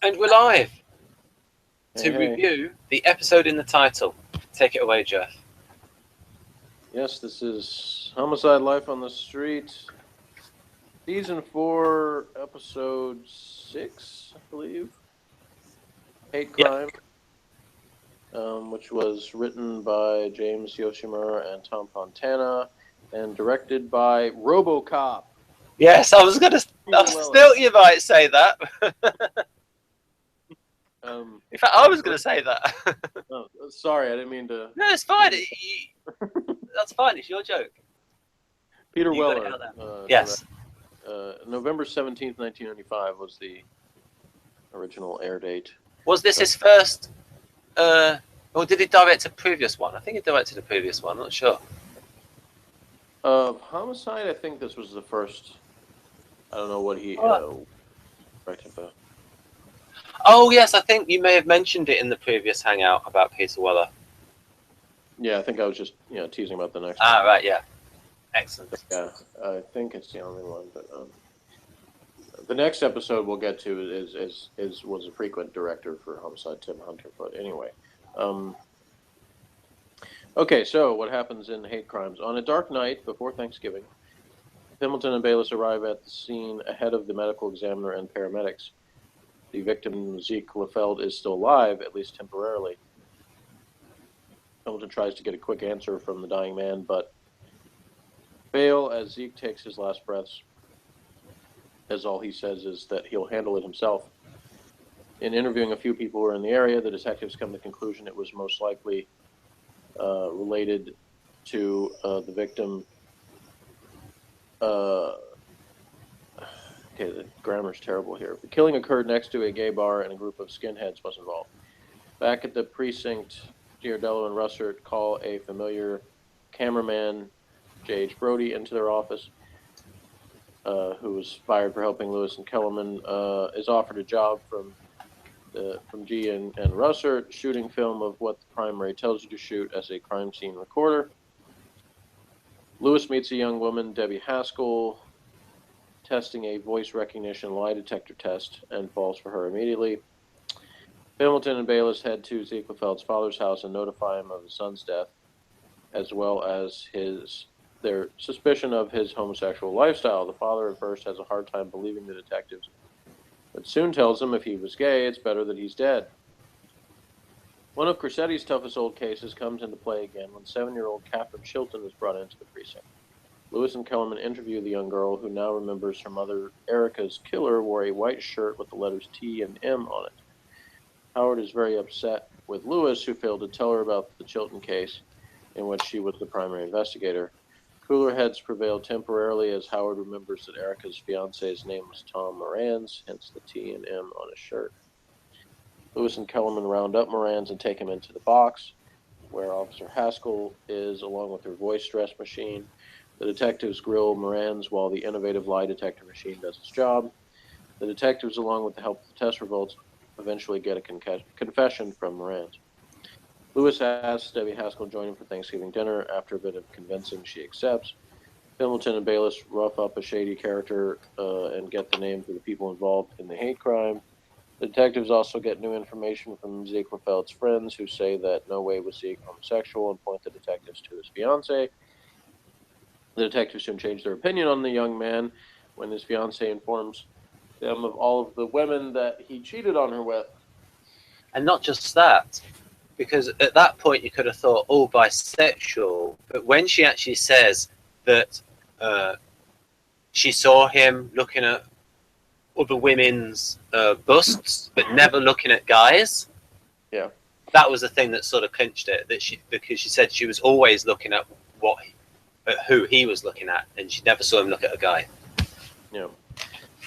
And we're live to Hey. review the episode in the title. Take it away, Jeff. Yes, this is Homicide: Life on the Street, Season 4, Episode 6, I believe. Hate Crime, which was written by James Yoshimura and Tom Fontana, and directed by RoboCop. Yes, I was still you might say that. In fact, I was going to say that. Oh, sorry, I didn't mean to. No, it's fine. That's fine. It's your joke. Peter You got it Weller. out there. Yes. November 17th, 1995 was the original air date. Was this his first, or did he direct a previous one? I think he directed a previous one. I'm not sure. Homicide, I think this was the first. I don't know what he directed though. Oh, yes, I think you may have mentioned it in the previous hangout about Peter Weller. Yeah, I think I was just teasing about the next one. one. Right, yeah. Excellent. Yeah, I think it's the only one, but the next episode we'll get to was a frequent director for Homicide, Tim Hunter. But anyway, okay. So what happens in Hate Crimes? On a dark night before Thanksgiving, Pembleton and Bayliss arrive at the scene ahead of the medical examiner and paramedics. The victim, Zeke Lefeld, is still alive, at least temporarily. Pembleton tries to get a quick answer from the dying man, but fail as Zeke takes his last breaths, as all he says is that he'll handle it himself. In interviewing a few people who are in the area, the detectives come to the conclusion it was most likely related to the victim. Okay, the grammar's terrible here. The killing occurred next to a gay bar and a group of skinheads was involved. Back at the precinct, Giardello and Russert call a familiar cameraman, J.H. Brody, into their office, who was fired for helping Lewis and Kellerman, is offered a job from G and Russert, shooting film of what the primary tells you to shoot as a crime scene recorder. Lewis meets a young woman, Debbie Haskell, testing a voice recognition lie detector test, and falls for her immediately. Pembleton and Bayliss head to Zeke Lefeld's father's house and notify him of his son's death, as well as their suspicion of his homosexual lifestyle. The father at first has a hard time believing the detectives, but soon tells him if he was gay, it's better that he's dead. One of Cressetti's toughest old cases comes into play again when 7-year-old Catherine Chilton is brought into the precinct. Lewis and Kellerman interview the young girl, who now remembers her mother Erica's killer wore a white shirt with the letters T and M on it. Howard is very upset with Lewis, who failed to tell her about the Chilton case, in which she was the primary investigator. Cooler heads prevail temporarily as Howard remembers that Erica's fiance's name was Tom Moran's, hence the T and M on his shirt. Lewis and Kellerman round up Moran's and take him into the box, where Officer Haskell is, along with her voice stress machine. The detectives grill Moran's while the innovative lie detector machine does its job. The detectives, along with the help of the test results, eventually get a confession from Moran's. Lewis asks Debbie Haskell to join him for Thanksgiving dinner. After a bit of convincing, she accepts. Pembleton and Bayliss rough up a shady character and get the names of the people involved in the hate crime. The detectives also get new information from Zeke Lefeld's friends, who say that no way was Zeke homosexual and point the detectives to his fiancée. The detectives soon change their opinion on the young man when his fiancée informs them of all of the women that he cheated on her with. And not just that, because at that point you could have thought, oh, bisexual. But when she actually says that she saw him looking at other women's busts, but never looking at guys, yeah, that was the thing that sort of clinched it. Because she said she was always looking at who he was looking at, and she never saw him look at a guy. Yeah.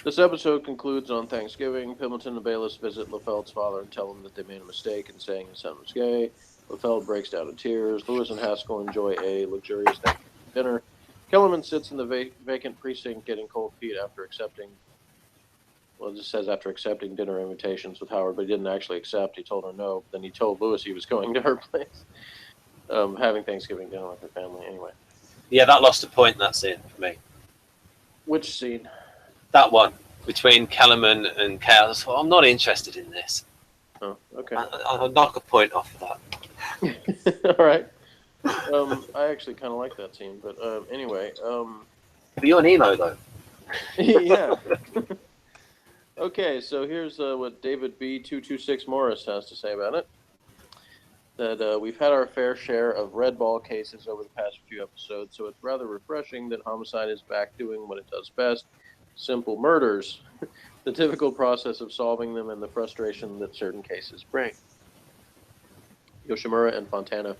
This episode concludes on Thanksgiving. Pembleton and Bayliss visit Lefeld's father and tell him that they made a mistake in saying his son was gay. Lefeld breaks down in tears. Lewis and Haskell enjoy a luxurious Thanksgiving dinner. Kellerman sits in the vacant precinct getting cold feet after accepting, well, it just says after accepting dinner invitations with Howard, but he didn't actually accept. He told her no. Then he told Lewis he was going to her place, having Thanksgiving dinner with her family anyway. Yeah, that lost a point, that scene, for me. Which scene? That one. between Kellerman and Chaos. Well, I'm not interested in this. Oh, okay. I'll knock a point off of All right. I actually kind of like that scene, but anyway. But you're an emo, though. Yeah. Okay, so here's what David B226 Morris has to say about it. That we've had our fair share of red ball cases over the past few episodes, so it's rather refreshing that Homicide is back doing what it does best, simple murders, the typical process of solving them and the frustration that certain cases bring. Yoshimura and Fontana,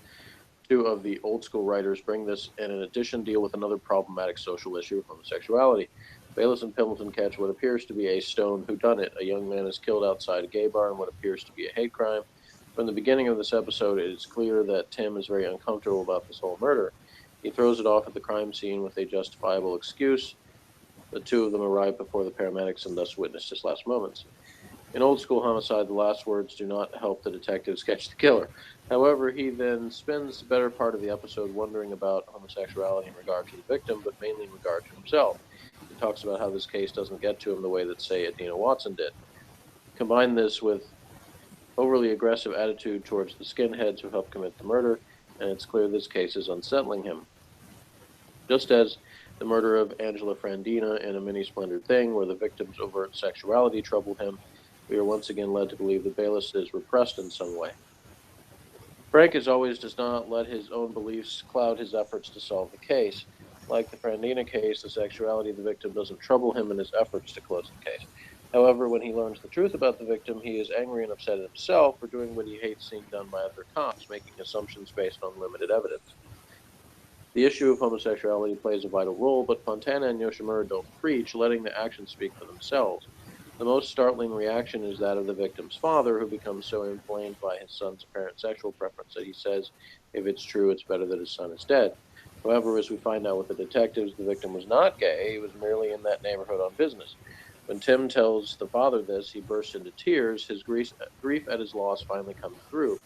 two of the old school writers, bring this and in addition deal with another problematic social issue of homosexuality. Bayliss and Pembleton catch what appears to be a stone whodunit. A young man is killed outside a gay bar in what appears to be a hate crime. From the beginning of this episode, it is clear that Tim is very uncomfortable about this whole murder. He throws it off at the crime scene with a justifiable excuse. The two of them arrive before the paramedics and thus witness his last moments. In old school Homicide, the last words do not help the detectives catch the killer. However, he then spends the better part of the episode wondering about homosexuality in regard to the victim, but mainly in regard to himself. He talks about how this case doesn't get to him the way that, say, Adina Watson did. Combine this with overly aggressive attitude towards the skinheads who helped commit the murder, and it's clear this case is unsettling him. Just as the murder of Angela Frandina in A Mini Splendid Thing, where the victim's overt sexuality troubled him, we are once again led to believe that Bayliss is repressed in some way. Frank, as always, does not let his own beliefs cloud his efforts to solve the case. Like the Frandina case, the sexuality of the victim doesn't trouble him in his efforts to close the case. However, when he learns the truth about the victim, he is angry and upset at himself for doing what he hates seeing done by other cops, making assumptions based on limited evidence. The issue of homosexuality plays a vital role, but Fontana and Yoshimura don't preach, letting the actions speak for themselves. The most startling reaction is that of the victim's father, who becomes so inflamed by his son's apparent sexual preference that he says, if it's true, it's better that his son is dead. However, as we find out with the detectives, the victim was not gay, he was merely in that neighborhood on business. When Tim tells the father this, he bursts into tears, his grief at his loss finally coming through.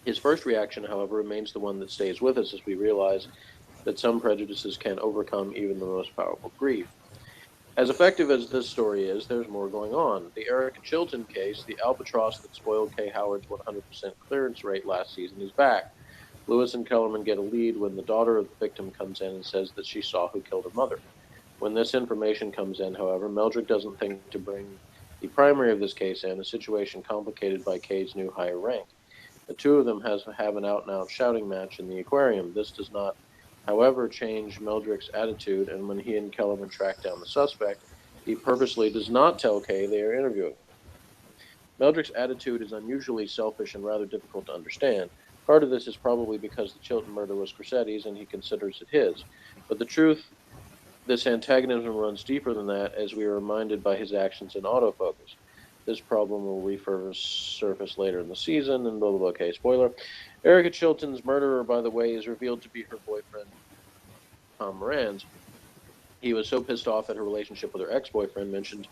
His first reaction, however, remains the one that stays with us as we realize that some prejudices can overcome even the most powerful grief. As effective as this story is, there's more going on. The Erica Chilton case, the albatross that spoiled Kay Howard's 100% clearance rate last season, is back. Lewis and Kellerman get a lead when the daughter of the victim comes in and says that she saw who killed her mother. When this information comes in, however, Meldrick doesn't think to bring the primary of this case in, a situation complicated by Kay's new higher rank. The two of them have an out-and-out shouting match in the aquarium. This does not, however, change Meldrick's attitude, and when he and Kellerman track down the suspect, he purposely does not tell Kay they are interviewing. Meldrick's attitude is unusually selfish and rather difficult to understand. Part of this is probably because the Chilton murder was Cressetti's and he considers it his. But the truth, this antagonism runs deeper than that, as we are reminded by his actions in autofocus. This problem will resurface later in the season, and blah, blah, blah. Okay, spoiler. Erica Chilton's murderer, by the way, is revealed to be her boyfriend, Tom Moran's. He was so pissed off at her relationship with her ex-boyfriend, mentioned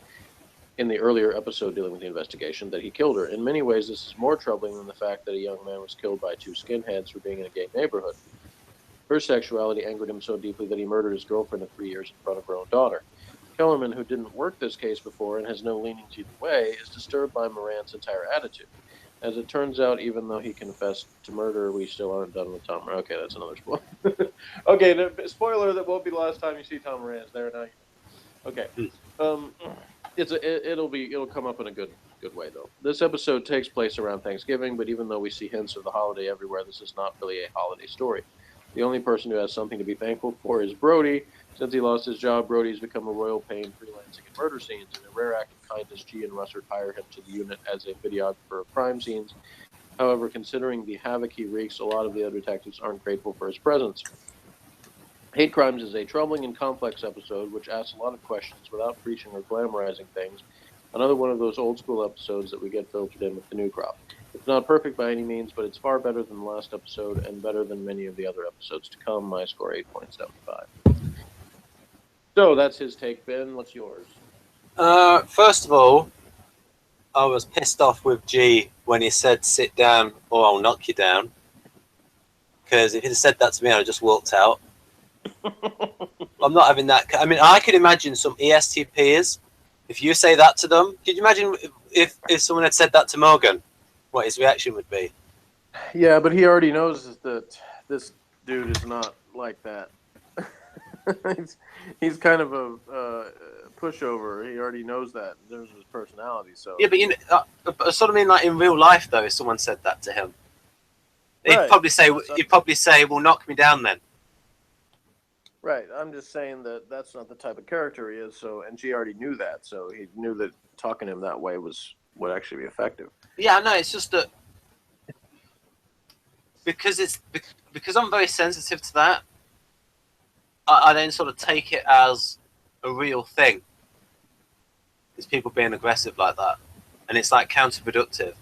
in the earlier episode dealing with the investigation, that he killed her. In many ways, this is more troubling than the fact that a young man was killed by two skinheads for being in a gay neighborhood. Her sexuality angered him so deeply that he murdered his girlfriend of 3 years in front of her own daughter. Kellerman, who didn't work this case before and has no leanings either way, is disturbed by Moran's entire attitude. As it turns out, even though he confessed to murder, we still aren't done with Tom Moran. Okay, that's another spoiler. Okay, spoiler, that won't be the last time you see Tom Moran's there now. Okay. It'll come up in a good way, though. This episode takes place around Thanksgiving, but even though we see hints of the holiday everywhere, this is not really a holiday story. The only person who has something to be thankful for is Brody. Since he lost his job, Brody's become a royal pain freelancing in murder scenes. In a rare act of kindness, G and Russert hire him to the unit as a videographer of crime scenes. However, considering the havoc he wreaks, a lot of the other detectives aren't grateful for his presence. Hate Crimes is a troubling and complex episode which asks a lot of questions without preaching or glamorizing things. Another one of those old school episodes that we get filtered in with the new crop. It's not perfect by any means, but it's far better than the last episode and better than many of the other episodes to come. My score 8.75. So that's his take, Ben. What's yours? First of all, I was pissed off with G when he said sit down or I'll knock you down. Because if he'd have said that to me, I'd have just walked out. I'm not having that. I mean, I could imagine some ESTPers If you say that to them, could you imagine if someone had said that to Morgan, what his reaction would be? Yeah, but he already knows that this dude is not like that. he's kind of a pushover. He already knows that in terms of his personality. So Yeah, but you know, I sort of mean like in real life though. If someone said that to him, he'd Right. probably say, "Well, knock me down then." Right. I'm just saying that that's not the type of character he is. So, and she already knew that. So he knew that talking to him that way would actually be effective. Yeah, I know. It's just that because I'm very sensitive to that. I then sort of take it as a real thing. It's people being aggressive like that, and it's like counterproductive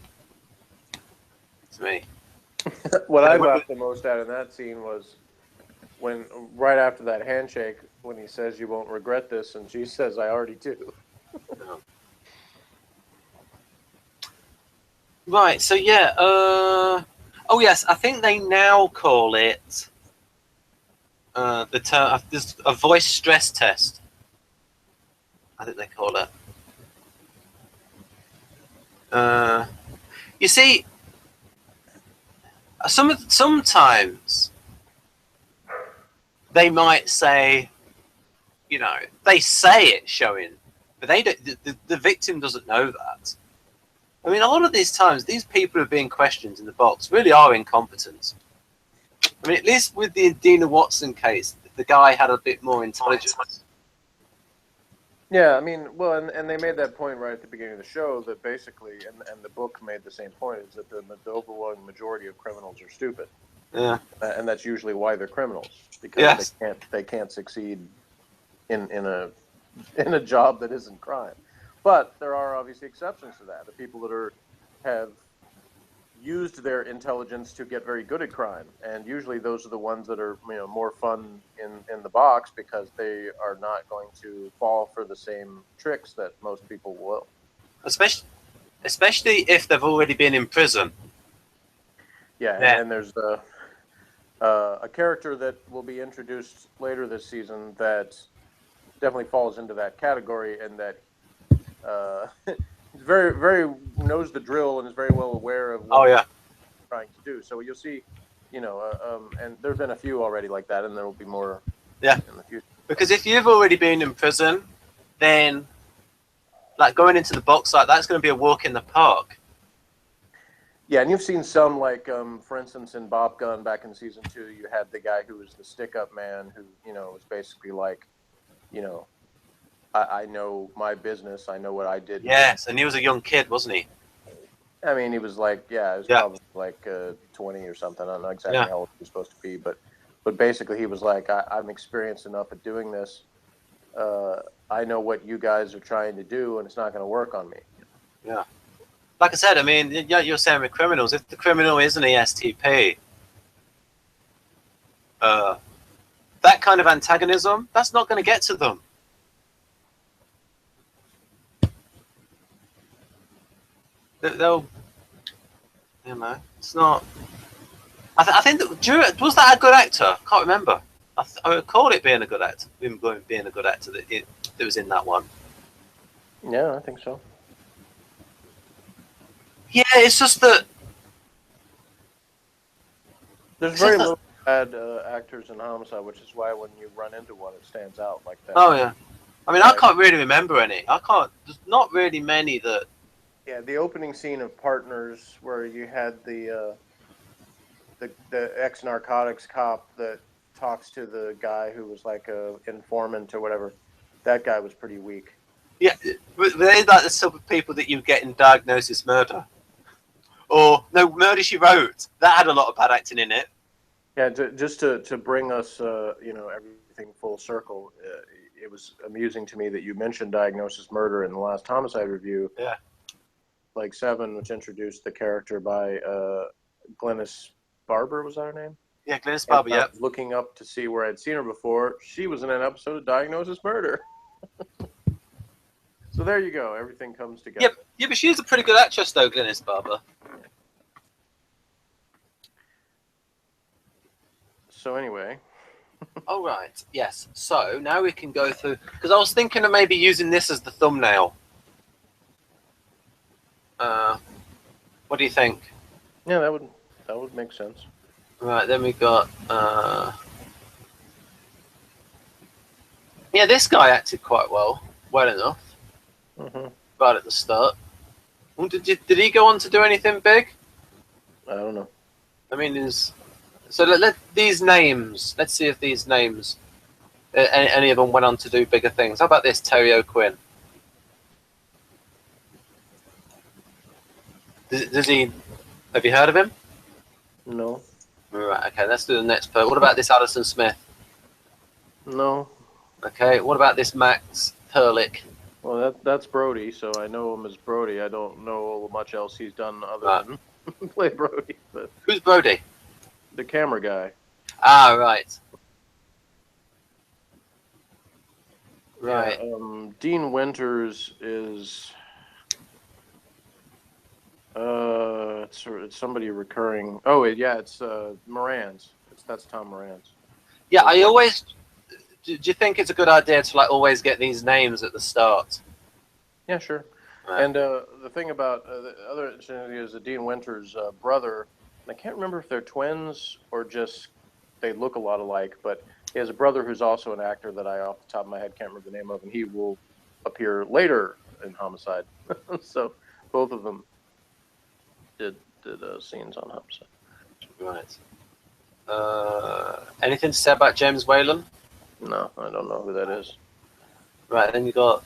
to me. What I laughed the most at in that scene was when right after that handshake, when he says, "You won't regret this," and she says, "I already do." Right. So yeah. Oh yes, I think they now call it the term. There's a voice stress test. I think they call it. You see, sometimes they might say, you know, they say it showing, but they don't. The victim doesn't know that. I mean, a lot of these times, these people who are being questioned in the box really are incompetent. I mean, at least with the Dina Watson case, the guy had a bit more intelligence. Yeah, I mean, well, and they made that point right at the beginning of the show that basically, and the book made the same point, is that the overwhelming majority of criminals are stupid. Yeah. And that's usually why they're criminals, because Yes. they can't succeed in a job that isn't crime. But there are obviously exceptions to that. The people that have used their intelligence to get very good at crime, and usually those are the ones that are more fun in the box because they are not going to fall for the same tricks that most people will. Especially if they've already been in prison. Yeah, Yeah. and there's a character that will be introduced later this season that definitely falls into that category, and that he's very knows the drill and is very well aware of what he's trying to do. So you'll see, and there's been a few already like that, and there will be more. Yeah, in the future. Because if you've already been in prison, then like going into the box like that's going to be a walk in the park. Yeah, and you've seen some like, for instance, in Bob Gunn back in season 2, you had the guy who was the stick-up man who was basically like, I know my business. I know what I did. Yes, and he was a young kid, wasn't he? I mean, he was like, he was probably like 20 or something. I don't know exactly how old he was supposed to be, but basically he was like, I'm experienced enough at doing this. I know what you guys are trying to do, and it's not going to work on me. Yeah. Like I said, I mean, you're saying with criminals, if the criminal is an ESTP, that kind of antagonism, that's not going to get to them. They'll, it's not. I think that, was that a good actor? I can't remember. I recall it being a good actor. Being a good actor that was in that one. Yeah, I think so. Yeah, it's just that there's very little bad actors in Homicide, which is why when you run into one, it stands out like that. Oh yeah, I mean, I can't really remember any. There's not really many that. Yeah, the opening scene of Partners, where you had the ex-narcotics cop that talks to the guy who was like a informant or whatever, that guy was pretty weak. Yeah, were they like the sort of people that you get in Diagnosis Murder? Or, no, Murder, She Wrote. That had a lot of bad acting in it. Yeah, just to bring us, everything full circle, it was amusing to me that you mentioned Diagnosis Murder in the last Homicide review. Yeah. Like 7, which introduced the character by Glynis Barber, was that her name? Yeah, Glynis Barber, yeah. Looking up to see where I'd seen her before, she was in an episode of Diagnosis Murder. So there you go, everything comes together. Yeah, but she's a pretty good actress though, Glynis Barber. So anyway, Oh, right. Yes. So now we can go through, because I was thinking of maybe using this as the thumbnail. What do you think? Yeah, that would make sense. Right. Then we got. Yeah, this guy acted quite well enough. Right at the start. Well, did he go on to do anything big? I don't know. I mean, so let these names. Let's see if these names, any of them went on to do bigger things. How about this, Terry O'Quinn? Does he? Have you heard of him? No. Right. Okay. Let's do the next part. What about this Alison Smith? No. Okay. What about this Max Perlich? Well, that's Brody, so I know him as Brody. I don't know much else he's done other than play Brody. But who's Brody? The camera guy. Ah, right. Right. Yeah, Dean Winters is it's somebody recurring. Oh yeah, it's Moran's. That's Tom Moran's. Yeah, I always. Do you think it's a good idea to like always get these names at the start? Yeah, sure. Right. And the thing about the other interesting thing is that Dean Winters' brother. I can't remember if they're twins or just they look a lot alike, but he has a brother who's also an actor that I, off the top of my head, can't remember the name of, and he will appear later in Homicide. So both of them did scenes on Homicide. Right. Anything to say about James Whalen? No, I don't know who that is. Right, then you got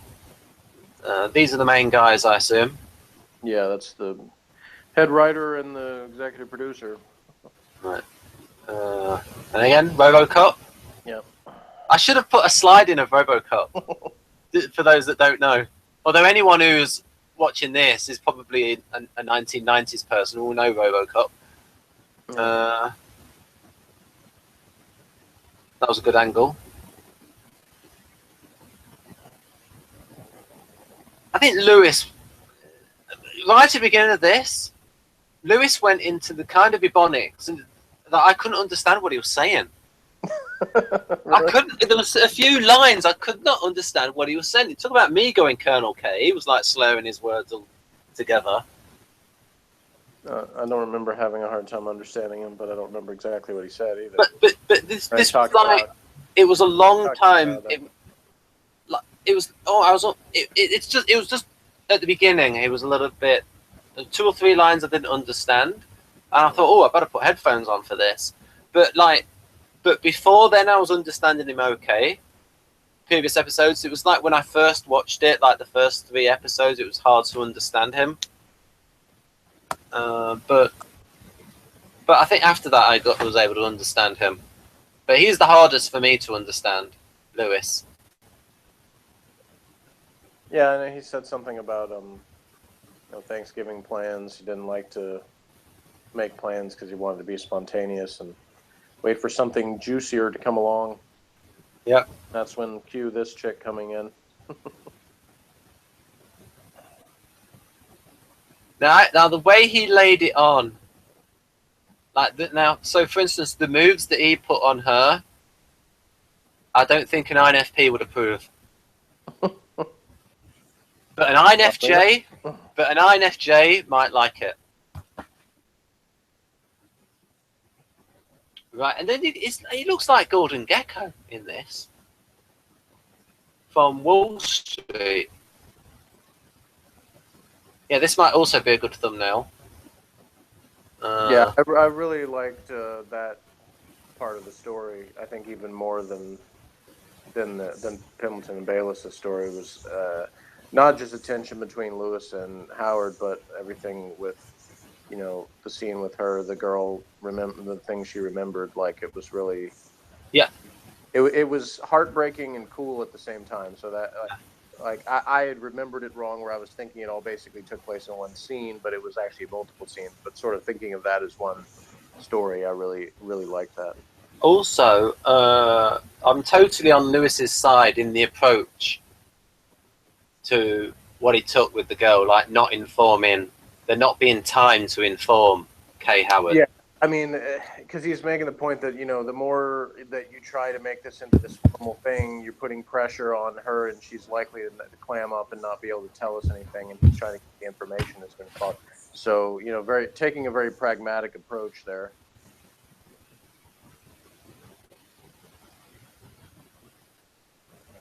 these are the main guys, I assume. Yeah, that's the head writer and the executive producer. Right. And again, RoboCop. Yep. I should have put a slide in of RoboCop for those that don't know. Although anyone who's watching this is probably a 1990s person who will know RoboCop. That was a good angle. I think Lewis, right at the beginning of this, Lewis went into the kind of ebonics and that I couldn't understand what he was saying. Really? I couldn't. There was a few lines I could not understand what he was saying. Talk about me going Colonel K. He was like slurring his words all together. I don't remember having a hard time understanding him, but I don't remember exactly what he said either. But this was like it was a long time. It was just at the beginning. It was a little bit 2 or 3 lines I didn't understand, and I thought, oh, I better put headphones on for this. But before then, I was understanding him okay. Previous episodes, it was like when I first watched it, like the first 3 episodes, it was hard to understand him. But I think after that, I was able to understand him. But he's the hardest for me to understand, Lewis. Yeah, and he said something about Thanksgiving plans. He didn't like to make plans because he wanted to be spontaneous and wait for something juicier to come along. Yep. That's when cue this chick coming in. Now the way he laid it on, so for instance, the moves that he put on her, I don't think an INFP would approve. But an INFJ might like it. Right, and then he looks like Gordon Gekko in this from Wall Street. Yeah, this might also be a good thumbnail. Yeah, I really liked that part of the story. I think even more than Pembleton and Bayliss' story was not just the tension between Lewis and Howard, but everything with the scene with her, the girl, the things she remembered. Like it was really, yeah, it was heartbreaking and cool at the same time. So that I had remembered it wrong, where I was thinking it all basically took place in one scene, but it was actually multiple scenes. But sort of thinking of that as one story, I really liked that. Also, I'm totally on Lewis's side in the approach to what he took with the girl, like not informing. There not being time to inform Kay Howard. Yeah, I mean, because he's making the point that, the more that you try to make this into this formal thing, you're putting pressure on her, and she's likely to clam up and not be able to tell us anything, and he's trying to get the information that's going to cause. So, taking a very pragmatic approach there.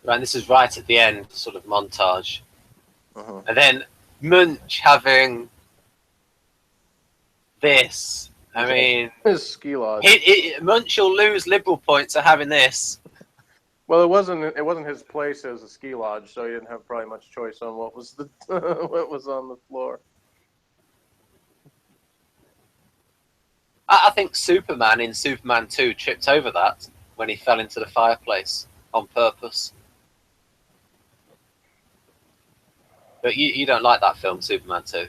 Right, and this is right at the end, sort of montage. Uh-huh. And then Munch having this. I mean, his ski lodge. Munch will lose Liberal points for having this. Well, it wasn't his place as a ski lodge, so he didn't have probably much choice on what was what was on the floor. I think Superman in Superman 2 tripped over that when he fell into the fireplace on purpose. But you don't like that film, Superman 2.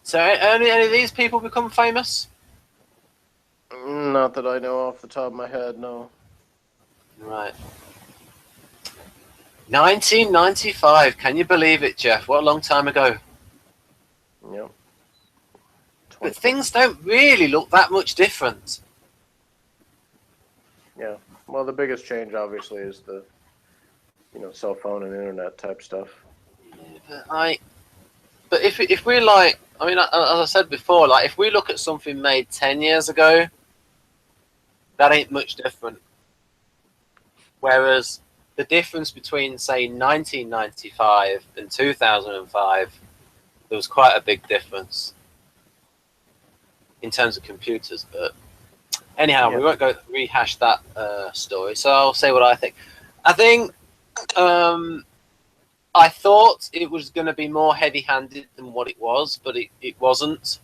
So any of these people become famous? Not that I know off the top of my head, no. Right. 1995. Can you believe it, Jeff? What a long time ago. Yep. But things don't really look that much different. Yeah. Well, the biggest change, obviously, is the, cell phone and internet type stuff. But if we like, I mean, as I said before, like if we look at something made 10 years ago, that ain't much different. Whereas the difference between, say, 1995 and 2005, there was quite a big difference in terms of computers. But anyhow, we won't go rehash that story. So I'll say what I think. I think I thought it was going to be more heavy-handed than what it was, but it wasn't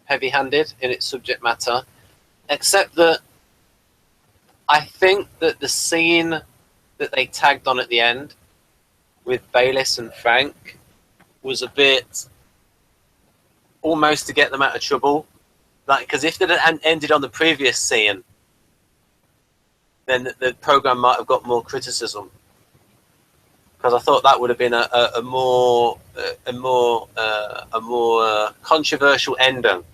heavy-handed in its subject matter, except that I think that the scene that they tagged on at the end with Bayliss and Frank was a bit almost to get them out of trouble. Like, because if they had ended on the previous scene, then the program might have got more criticism. Because I thought that would have been a more controversial ending.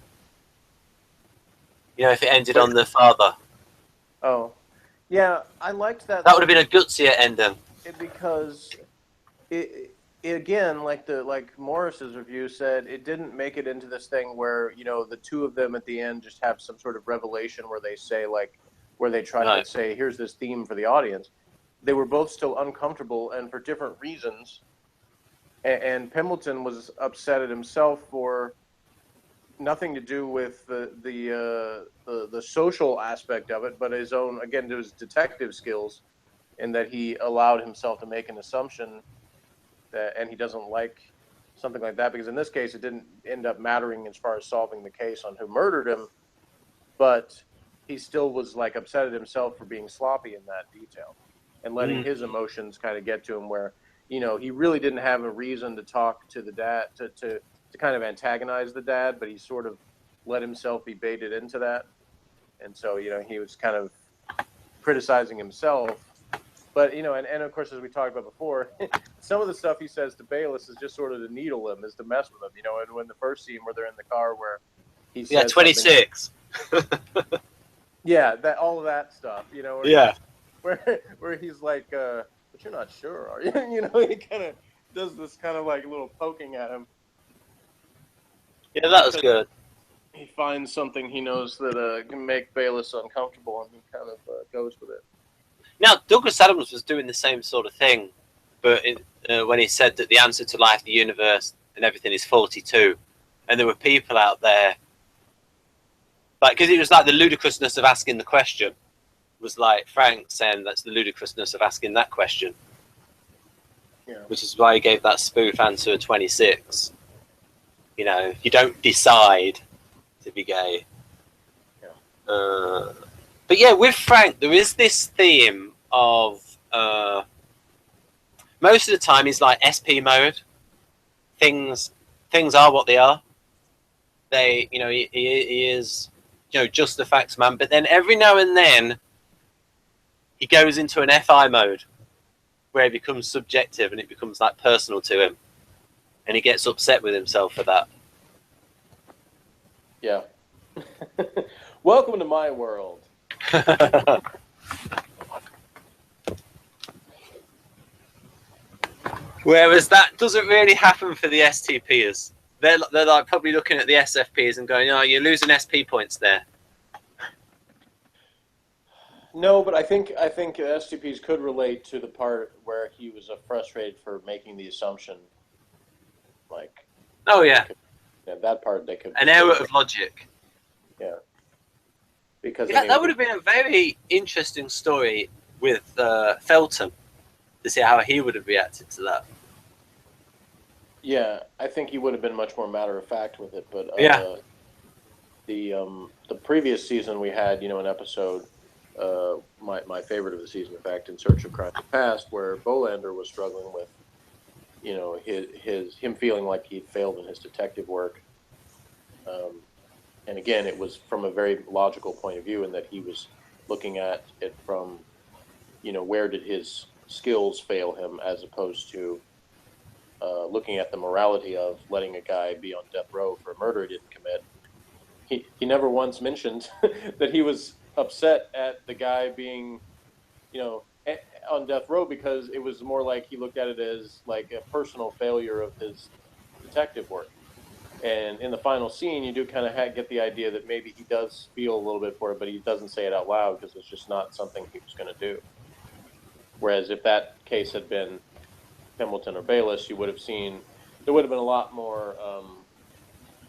If it ended on the father. Oh, yeah, I liked that. That would have been a gutsier ending. Because it again, like Morris's review said, it didn't make it into this thing where the two of them at the end just have some sort of revelation where they say where they try to say, here's this theme for the audience. They were both still uncomfortable and for different reasons. And Pembleton was upset at himself for nothing to do with the social aspect of it, but his own, again, to his detective skills, in that he allowed himself to make an assumption that, and he doesn't like something like that, because in this case, it didn't end up mattering as far as solving the case on who murdered him, but he still was upset at himself for being sloppy in that detail and letting his emotions kind of get to him, where he really didn't have a reason to talk to the dad to kind of antagonize the dad, but he sort of let himself be baited into that, and so he was kind of criticizing himself. But and of course, as we talked about before, some of the stuff he says to Bayliss is just sort of to needle him, is to mess with him. And when the first scene where they're in the car, where he says 26. Yeah, that all of that stuff. Where he's like, but you're not sure, are you? He kind of does this kind of little poking at him. Yeah, that was good. He finds something he knows that can make Bayliss uncomfortable, and he kind of goes with it. Now, Douglas Adams was doing the same sort of thing, but when he said that the answer to life, the universe, and everything is 42, and there were people out there, because it was the ludicrousness of asking the question, was like Frank saying that's the ludicrousness of asking that question, which is why he gave that spoof answer 26. You don't decide to be gay. But yeah, with Frank, there is this theme of most of the time he's like SP mode. Things are what they are. He is just the facts man. But then every now and then he goes into an FI mode where he becomes subjective and it becomes personal to him, and he gets upset with himself for that. Yeah. Welcome to my world. Whereas that doesn't really happen for the STPers. They're like probably looking at the SFPs and going, "Oh, you're losing SP points there." No, but I think STPs could relate to the part where he was frustrated for making the assumption, like. Oh yeah. That part they could. An error of logic. Yeah. Because Yeah, that would have been a very interesting story with Felton to see how he would have reacted to that. Yeah, I think he would have been much more matter of fact with it, but Yeah. The previous season we had, an episode, my favorite of the season, in fact, In Search of Crimes Past, where Bolander was struggling with, him feeling like he'd failed in his detective work. And again, it was from a very logical point of view in that he was looking at it from, where did his skills fail him, as opposed to looking at the morality of letting a guy be on death row for a murder he didn't commit. He never once mentioned that he was upset at the guy being, on death row, because it was more like he looked at it as like a personal failure of his detective work. And in the final scene, you do kind of get the idea that maybe he does feel a little bit for it, but he doesn't say it out loud because it's just not something he was going to do. Whereas if that case had been Pembleton or Bayliss, you would have seen there would have been a lot more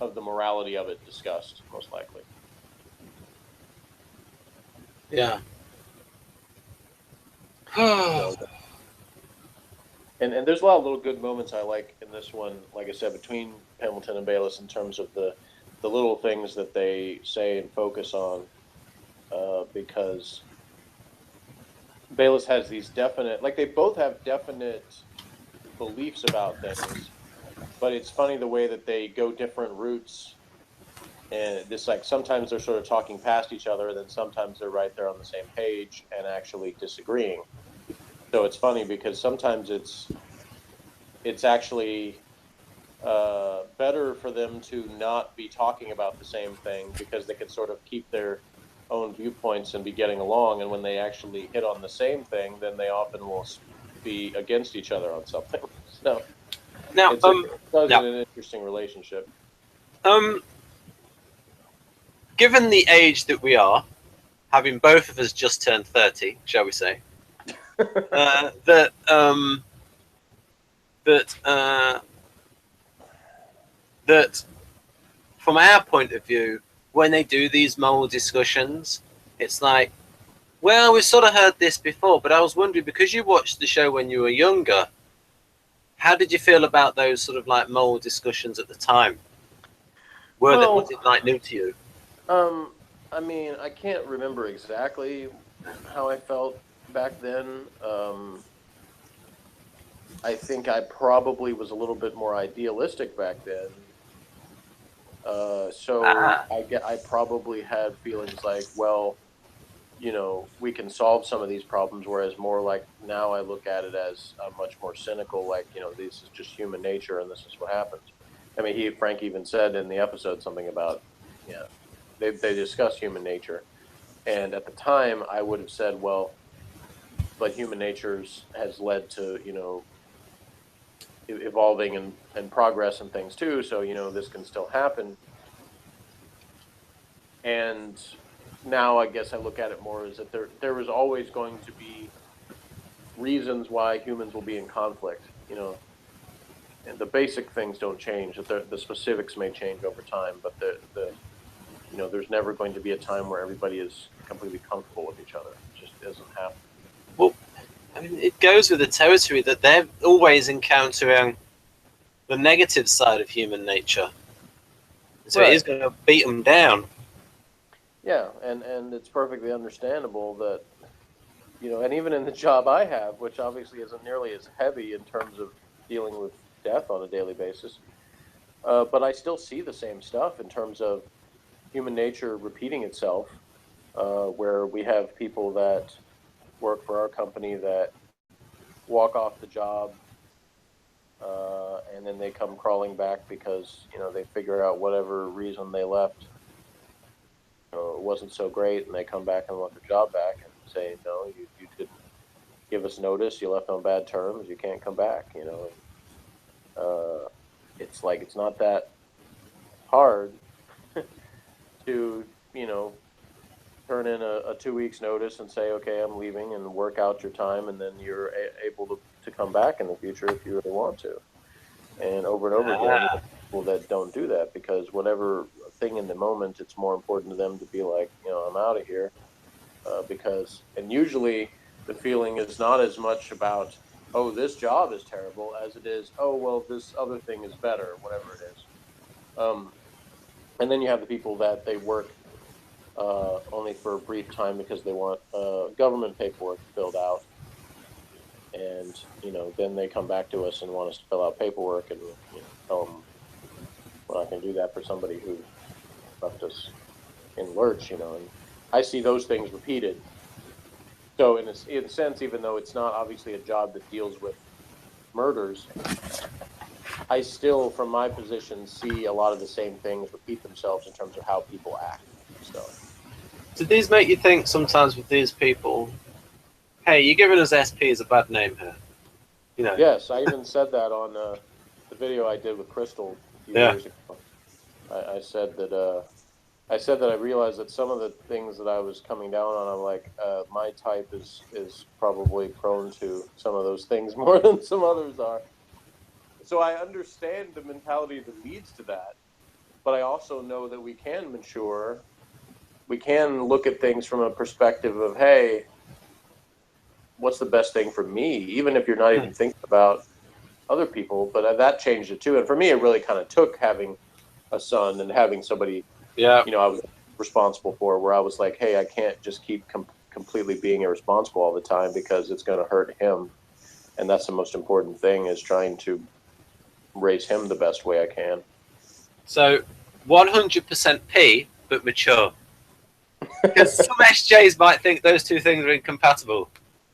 of the morality of it discussed, most likely. Yeah. And there's a lot of little good moments I like in this one, like I said, between Pembleton and Bayliss, in terms of the little things that they say and focus on, because Bayliss has these definite, like they both have definite beliefs about things, but it's funny the way that they go different routes. And this, like, sometimes they're sort of talking past each other, and then sometimes they're right there on the same page and actually disagreeing. So it's funny because sometimes it's actually better for them to not be talking about the same thing, because they can sort of keep their own viewpoints and be getting along. And when they actually hit on the same thing, then they often will be against each other on something. So now, it's an interesting relationship. Given the age that we are, having both of us just turned 30, shall we say, that from our point of view, when they do these moral discussions, it's like, well, we've sort of heard this before, but I was wondering, because you watched the show when you were younger, how did you feel about those sort of like moral discussions at the time? Was it like new to you? I mean, I can't remember exactly how I felt back then. I think I probably was a little bit more idealistic back then. I probably had feelings like, well, we can solve some of these problems, whereas more like now I look at it as much more cynical, like, this is just human nature and this is what happens. I mean, Frank even said in the episode something about, they discuss human nature. And at the time I would have said, well, but human nature has led to, evolving and progress and things too. So, this can still happen. And now I guess I look at it more as that there is always going to be reasons why humans will be in conflict, and the basic things don't change. That the specifics may change over time, but there's never going to be a time where everybody is completely comfortable with each other. It just doesn't happen. Well, I mean, it goes with the territory that they're always encountering the negative side of human nature. So It is going to beat them down. Yeah, and it's perfectly understandable that, and even in the job I have, which obviously isn't nearly as heavy in terms of dealing with death on a daily basis, but I still see the same stuff in terms of human nature repeating itself, where we have people that work for our company that walk off the job, and then they come crawling back because, they figure out whatever reason they left it wasn't so great, and they come back and want their job back and say, no, you didn't give us notice, you left on bad terms, you can't come back, you know. It's like, it's not that hard to, you know, turn in a 2 weeks notice and say, okay, I'm leaving, and work out your time, and then you're able to come back in the future if you really want to. And over again, people that don't do that, because whatever thing in the moment, it's more important to them to be like, you know, I'm out of here, and usually the feeling is not as much about, oh, this job is terrible, as it is, oh, well, this other thing is better, whatever it is. And then you have the people that they work only for a brief time because they want government paperwork filled out. And, you know, then they come back to us and want us to fill out paperwork, and, you know, tell them we're not going to do that for somebody who left us in lurch, you know. And I see those things repeated. So in a sense, even though it's not obviously a job that deals with murders, I still, from my position, see a lot of the same things repeat themselves in terms of how people act. So, did these make you think sometimes with these people, hey, you're giving us SPs a bad name here? You know. Yes, I even said that on the video I did with Crystal a few years ago. I said that I realized that some of the things that I was coming down on, I'm like, my type is probably prone to some of those things more than some others are. So I understand the mentality that leads to that, but I also know that we can mature. We can look at things from a perspective of, hey, what's the best thing for me? Even if you're not even thinking about other people, but that changed it too. And for me, it really kind of took having a son and having somebody, you know, I was responsible for, where I was like, hey, I can't just keep completely being irresponsible all the time, because it's going to hurt him. And that's the most important thing, is trying to raise him the best way I can. So 100% P, but mature. Because some SJs might think those two things are incompatible.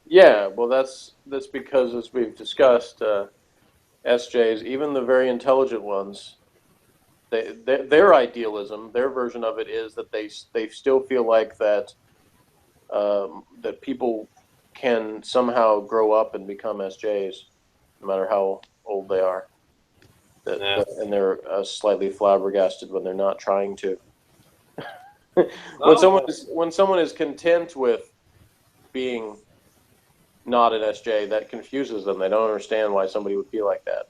Yeah, well, that's because, as we've discussed, SJs, even the very intelligent ones, their idealism, their version of it is that they still feel like that that people can somehow grow up and become SJs, no matter how old they are. And they're slightly flabbergasted when they're not trying to. When someone is content with being not an SJ, that confuses them. They don't understand why somebody would feel like that.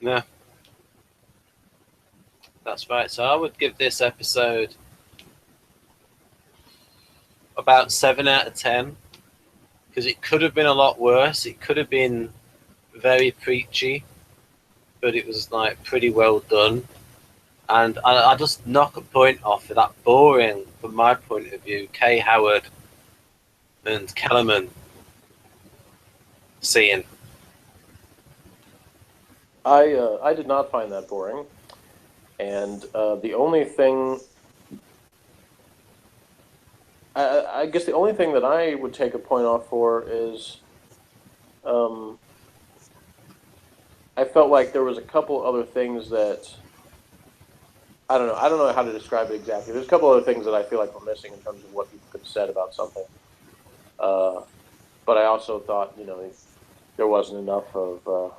Yeah. That's right. So I would give this episode about 7 out of 10, because it could have been a lot worse. It could have been very preachy, but it was like pretty well done. And I just knock a point off for that boring, from my point of view, Kay Howard and Kellerman scene. I did not find that boring, and the only thing, I guess the only thing that I would take a point off for is, I felt like there was a couple other things that, I don't know how to describe it exactly. There's a couple other things that I feel like were missing in terms of what people could have said about something. But I also thought, you know, there wasn't enough of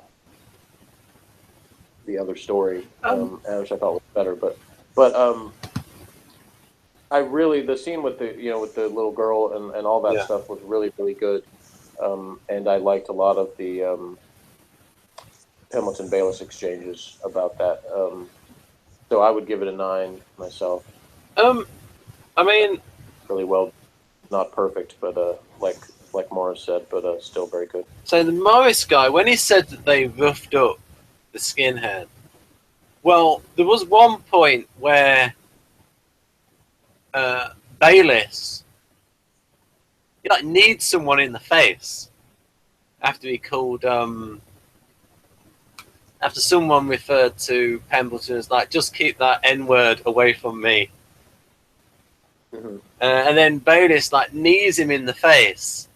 the other story, which I thought was better. But I really, the scene with the little girl and all that stuff was really, really good. And I liked a lot of the Pembleton and Bayliss exchanges about that. So I would give it a 9 myself. I mean, really well, not perfect, but like Morris said, but still very good. So the Morris guy, when he said that they roughed up the skinhead, well, there was one point where Bayliss, he like needs someone in the face after he called after someone referred to Pembleton as like, just keep that N-word away from me. Mm-hmm. And then Bayliss like knees him in the face.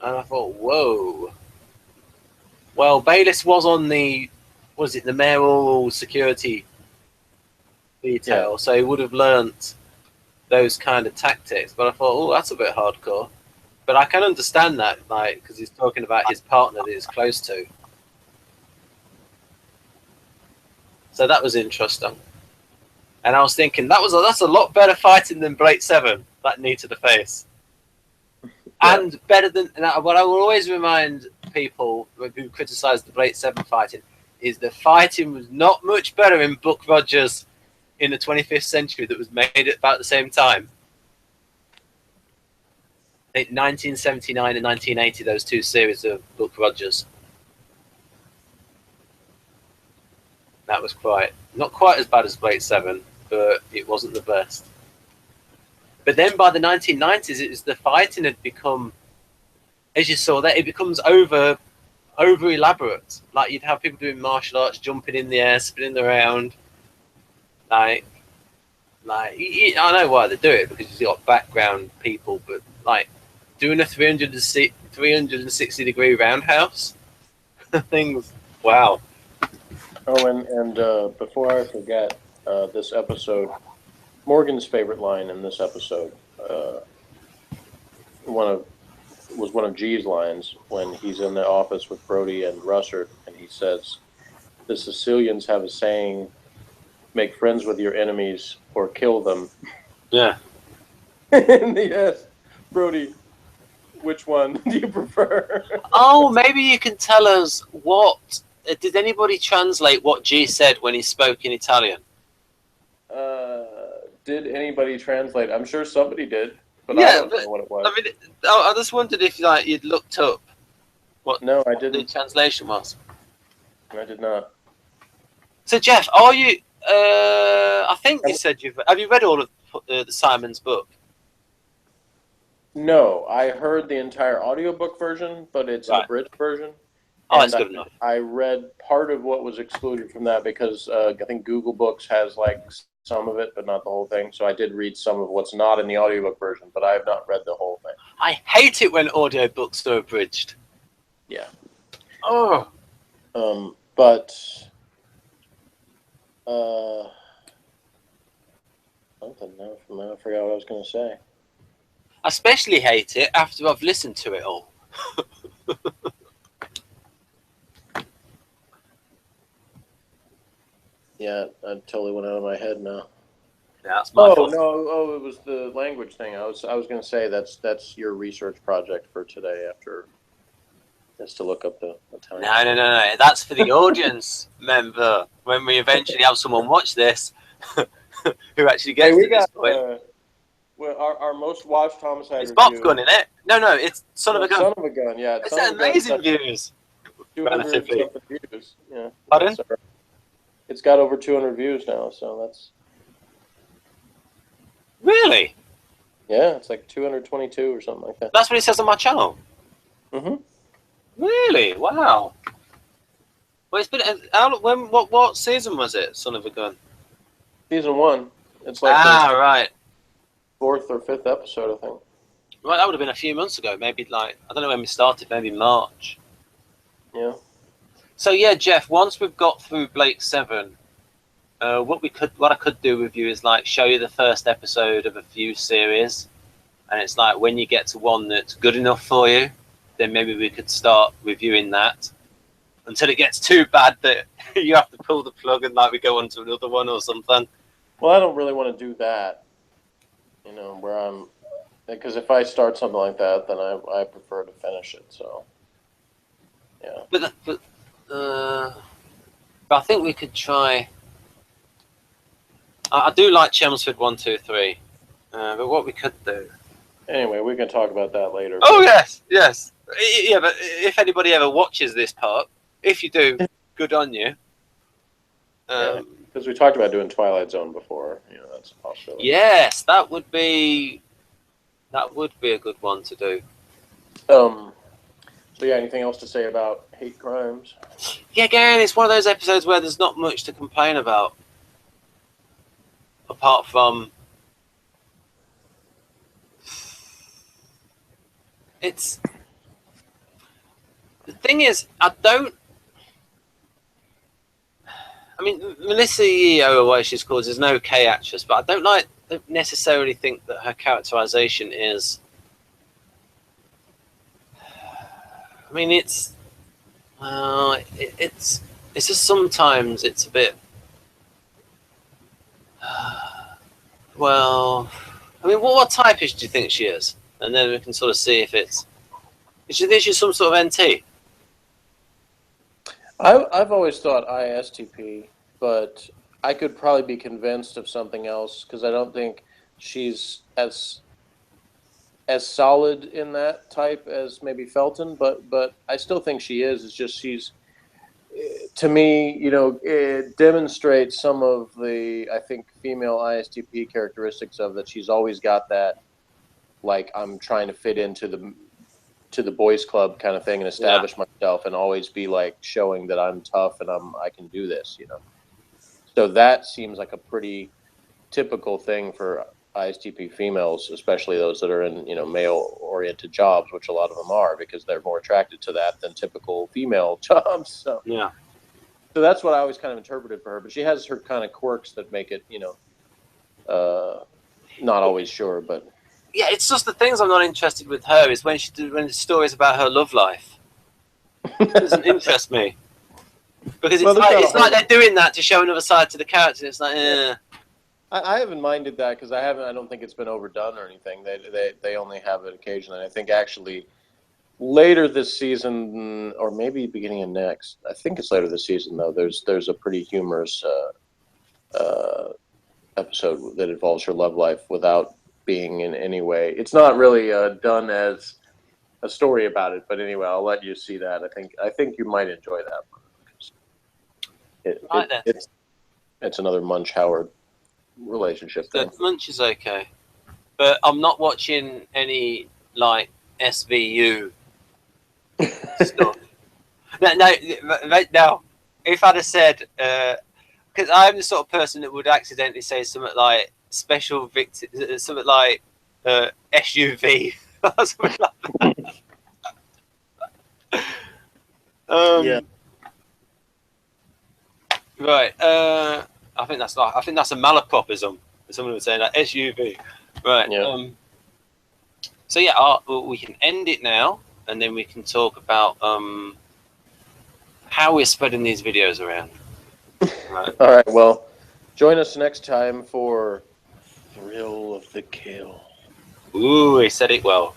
And I thought, whoa. Well, Bayliss was on the mayoral security detail, so he would have learnt those kind of tactics. But I thought, oh, that's a bit hardcore. But I can understand that, like, because he's talking about his partner that he's close to. So that was interesting. And I was thinking that's a lot better fighting than Blake 7, that knee to the face. Yeah. And better than what I will always remind people who criticise the Blake 7 fighting is the fighting was not much better in Buck Rogers in the 25th century that was made at about the same time. I think 1979 and 1980, those two series of Buck Rogers. That was not quite as bad as Blade 7, but it wasn't the best. But then by the 1990s, it was the fighting had become, as you saw there, it becomes over elaborate. Like you'd have people doing martial arts, jumping in the air, spinning around. Like I know why they do it, because you've got background people, but like doing a 360 degree roundhouse things. Wow. Oh, and before I forget, this episode, Morgan's favorite line in this episode, was one of G's lines when he's in the office with Brody and Russert, and he says, "The Sicilians have a saying: make friends with your enemies or kill them." Yeah. And he asks Brody, "Which one do you prefer?" Oh, maybe you can tell us what. Did anybody translate what G said when he spoke in Italian? Did anybody translate? I'm sure somebody did, but yeah, I don't know what it was. I mean, I just wondered if you'd looked up what I didn't. The translation was. I did not. So Jeff, are you? I think you said have you read all of the Simon's book? No, I heard the entire audiobook version, but it's an abridged version. Oh, that's good enough. I read part of what was excluded from that because I think Google Books has like some of it, but not the whole thing. So I did read some of what's not in the audiobook version, but I have not read the whole thing. I hate it when audiobooks are abridged. Yeah. Oh. But something now. I forgot what I was going to say. I especially hate it after I've listened to it all. Yeah, I totally went out of my head now. Yeah, that's my fault. It was the language thing. I was going to say that's your research project for today. After just to look up the Italian. No. That's for the audience member. When we eventually have someone watch this, who actually gets to this point. Well, our most watched Homicide it's review. Bop Gun, isn't it? No, it's Son of a Gun. Son of a Gun, yeah. It's amazing views. 200 views. Yeah. Pardon? It's got over 200 views now, so that's... Really? Yeah, it's like 222 or something like that. That's what it says on my channel? Mm-hmm. Really? Wow. Well, it's been... What season was it, Son of a Gun? Season 1. It's like right. 4th or 5th episode, I think. Right, that would have been a few months ago. Maybe like... I don't know when we started. Maybe March. Yeah. So yeah, Jeff. Once we've got through Blake 7, what I could do with you is like show you the first episode of a few series, and it's like when you get to one that's good enough for you, then maybe we could start reviewing that until it gets too bad that you have to pull the plug and like we go on to another one or something. Well, I don't really want to do that. Because if I start something like that, then I prefer to finish it. So. Yeah. But I think we could try. I do like Chelmsford 1, 2, 3, but what we could do. Anyway, we can talk about that later. Oh yes. Yeah, but if anybody ever watches this part, if you do, good on you. Because we talked about doing Twilight Zone before. That's a possibility. Yes, that would be a good one to do. So yeah, anything else to say about hate crimes? Yeah, again, it's one of those episodes where there's not much to complain about, apart from it's. The thing is, I mean, Melissa Yeo, or what she's called, is an okay actress, but I don't like don't necessarily think that her characterization is. I mean, it's just sometimes it's a bit. Well, I mean, what type-ish do you think she is? And then we can sort of see if it's. Do you think she's some sort of NT? I've always thought ISTP, but I could probably be convinced of something else because I don't think she's as solid in that type as maybe Felton, but I still think she is. It's just she's, to me, you know, it demonstrates some of the, I think, female ISTP characteristics of that. She's always got that, like, I'm trying to fit into the boys club kind of thing and establish myself and always be like showing that I'm tough and I can do this, you know. So that seems like a pretty typical thing for ISTP females, especially those that are in, you know, male-oriented jobs, which a lot of them are, because they're more attracted to that than typical female jobs. So yeah, so that's what I always kind of interpreted for her. But she has her kind of quirks that make it, you know, not always sure, but yeah. It's just the things I'm not interested with her is when the stories about her love life. It doesn't interest me because it's like they're doing that to show another side to the character. It's like, I haven't minded that because I don't think it's been overdone or anything. They only have it occasionally. I think actually later this season, or maybe beginning of next, I think it's later this season though. There's a pretty humorous episode that involves her love life without being in any way. It's not really done as a story about it, but anyway, I'll let you see that. I think you might enjoy that. It's another Munch Howard relationship thing. Munch is okay, but I'm not watching any like SVU stuff. No. If I'd have said, because I'm the sort of person that would accidentally say something like special victim, something like SUV, or something like that. Yeah. Right. I think that's a malapropism. Someone would say that SUV. Right. Yeah. So yeah, we can end it now, and then we can talk about how we're spreading these videos around. Right. All right. Well, join us next time for Thrill of the Kill. Ooh, he said it well.